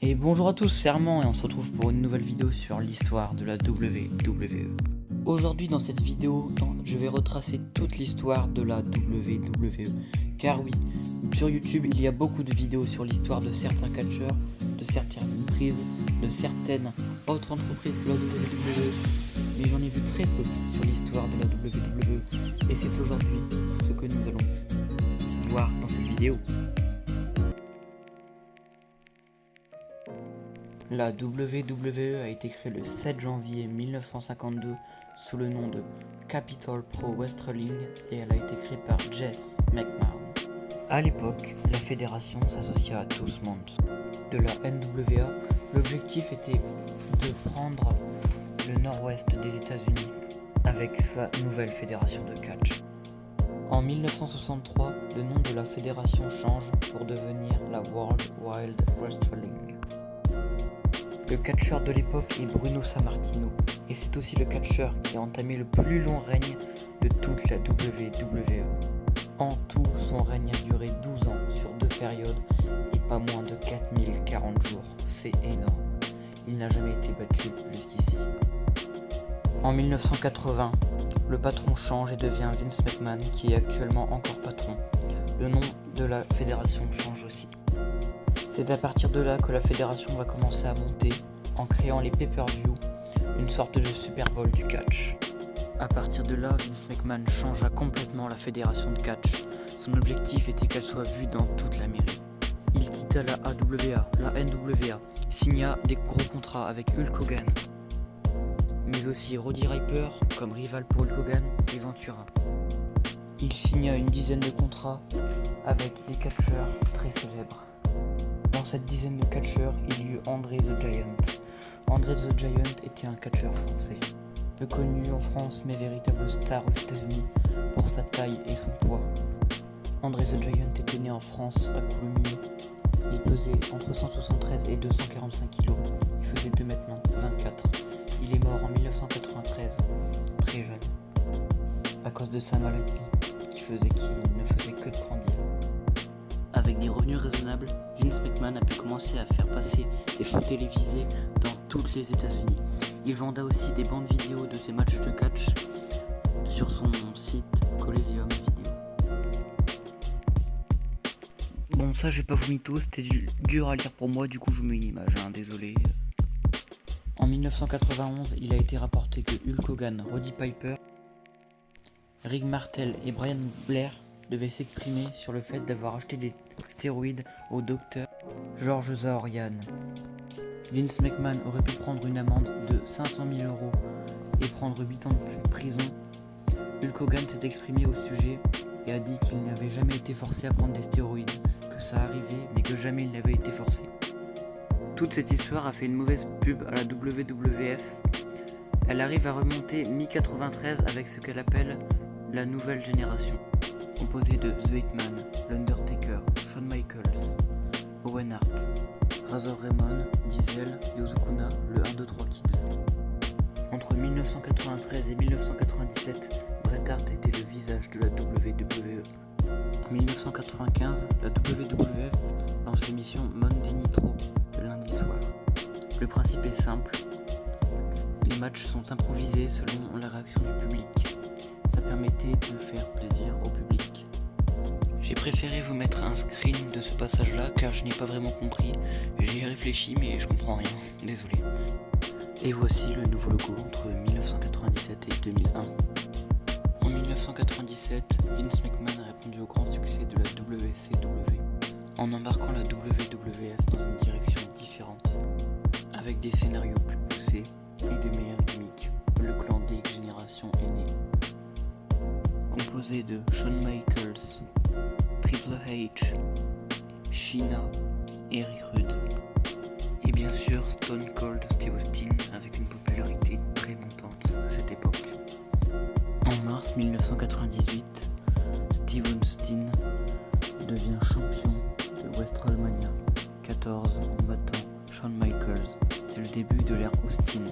Et bonjour à tous, c'est Armand et on se retrouve pour une nouvelle vidéo sur l'histoire de la WWE. Aujourd'hui dans cette vidéo, je vais retracer toute l'histoire de la WWE. Car oui, sur YouTube il y a beaucoup de vidéos sur l'histoire de certains catcheurs, de certaines entreprises, de certaines autres entreprises que la WWE. Mais j'en ai vu très peu sur l'histoire de la WWE. Et c'est aujourd'hui ce que nous allons voir dans cette vidéo. La WWE a été créée le 7 janvier 1952 sous le nom de Capital Pro Wrestling et elle a été créée par Jess McMahon. A l'époque, la fédération s'associa à Toothmont. De la NWA, l'objectif était de prendre le nord-ouest des États-Unis avec sa nouvelle fédération de catch. En 1963, le nom de la fédération change pour devenir la World Wide Wrestling. Le catcheur de l'époque est Bruno Sammartino, et c'est aussi le catcheur qui a entamé le plus long règne de toute la WWE. En tout, son règne a duré 12 ans sur 2 périodes et pas moins de 4040 jours. C'est énorme. Il n'a jamais été battu jusqu'ici. En 1980, le patron change et devient Vince McMahon, qui est actuellement encore patron. Le nom de la fédération change aussi. C'est à partir de là que la fédération va commencer à monter en créant les pay-per-view, une sorte de Super Bowl du catch. À partir de là, Vince McMahon changea complètement la fédération de catch. Son objectif était qu'elle soit vue dans toute l'Amérique. Il quitta la AWA, la NWA, signa des gros contrats avec Hulk Hogan, mais aussi Roddy Piper comme rival pour Hulk Hogan et Ventura. Il signa une dizaine de contrats avec des catcheurs très célèbres. Dans cette dizaine de catcheurs, il y eut André the Giant. André the Giant était un catcheur français, peu connu en France mais véritable star aux États-Unis pour sa taille et son poids. André the Giant était né en France à Coulommiers. Il pesait entre 173 et 245 kg. Il faisait 2 m maintenant, 24. Il est mort en 1993, très jeune, à cause de sa maladie qui ne faisait que de grandir. Avec des revenus raisonnables, Vince McMahon a pu commencer à faire passer ses shows télévisés dans toutes les États-Unis. Il venda aussi des bandes vidéo de ses matchs de catch sur son site Coliseum Video. Bon, ça j'ai pas vous mytho, c'était dur à lire pour moi, du coup je vous mets une image, désolé. En 1991, il a été rapporté que Hulk Hogan, Roddy Piper, Rick Martel et Brian Blair devaient s'exprimer sur le fait d'avoir acheté des stéroïdes au docteur George Zahorian. Vince McMahon aurait pu prendre une amende de 500 000 € et prendre 8 ans de prison. Hulk Hogan s'est exprimé au sujet et a dit qu'il n'avait jamais été forcé à prendre des stéroïdes, que ça arrivait mais que jamais il n'avait été forcé. Toute cette histoire a fait une mauvaise pub à la WWF. Elle arrive à remonter mi-93 avec ce qu'elle appelle la nouvelle génération, composée de The Hitman, l'Undertaker, Shawn Michaels, Owen Hart, Razor Ramon, Diesel, Yokozuna, le 1-2-3 Kids. Entre 1993 et 1997, Bret Hart était le visage de la WWE. En 1995, la WWF lance l'émission Monday Nitro le lundi soir. Le principe est simple, les matchs sont improvisés selon la réaction du public. Ça permettait de faire plaisir au public. J'ai préféré vous mettre un screen de ce passage là car je n'ai pas vraiment compris. J'y ai réfléchi mais je comprends rien, désolé. Et voici le nouveau logo entre 1997 et 2001. En 1997, Vince McMahon a répondu au grand succès de la WCW en embarquant la WWF dans une direction différente, avec des scénarios plus poussés et de meilleurs gimmicks. Le clan D Génération est né. Composé de Shawn Michaels, Triple H, Sheena et Rick Rude. Et bien sûr Stone Cold Steve Austin avec une popularité très montante à cette époque. En mars 1998, Steve Austin devient champion de WrestleMania 14 en battant Shawn Michaels. C'est le début de l'ère Austin.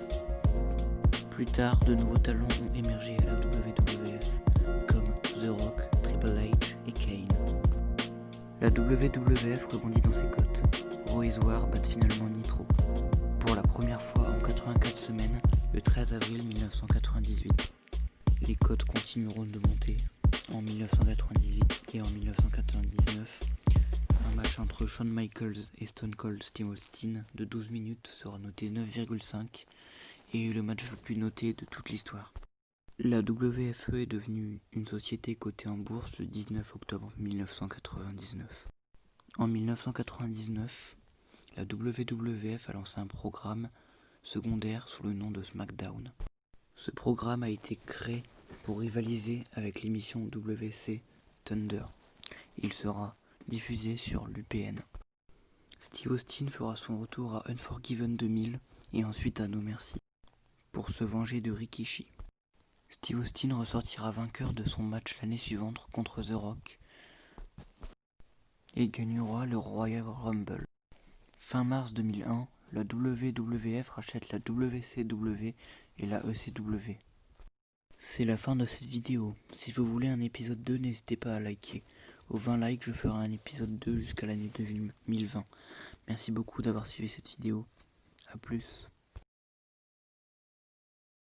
Plus tard, de nouveaux talents ont émergé à la WWF, comme The Rock, Triple H et Kane. La WWF rebondit dans ses côtes. Raw et War battent finalement Nitro. Pour la première fois en 84 semaines, le 13 avril 1998. Les cotes continueront de monter en 1998 et en 1999. Un match entre Shawn Michaels et Stone Cold Steve Austin de 12 minutes sera noté 9,5 et est le match le plus noté de toute l'histoire. La WFE est devenue une société cotée en bourse le 19 octobre 1999. En 1999, la WWF a lancé un programme secondaire sous le nom de SmackDown. Ce programme a été créé pour rivaliser avec l'émission WC Thunder. Il sera diffusé sur l'UPN. Steve Austin fera son retour à Unforgiven 2000 et ensuite à No Mercy pour se venger de Rikishi. Steve Austin ressortira vainqueur de son match l'année suivante contre The Rock et gagnera le Royal Rumble. Fin mars 2001, la WWF rachète la WCW et la ECW. C'est la fin de cette vidéo. Si vous voulez un épisode 2, n'hésitez pas à liker. Aux 20 likes, je ferai un épisode 2 jusqu'à l'année 2020. Merci beaucoup d'avoir suivi cette vidéo. A plus.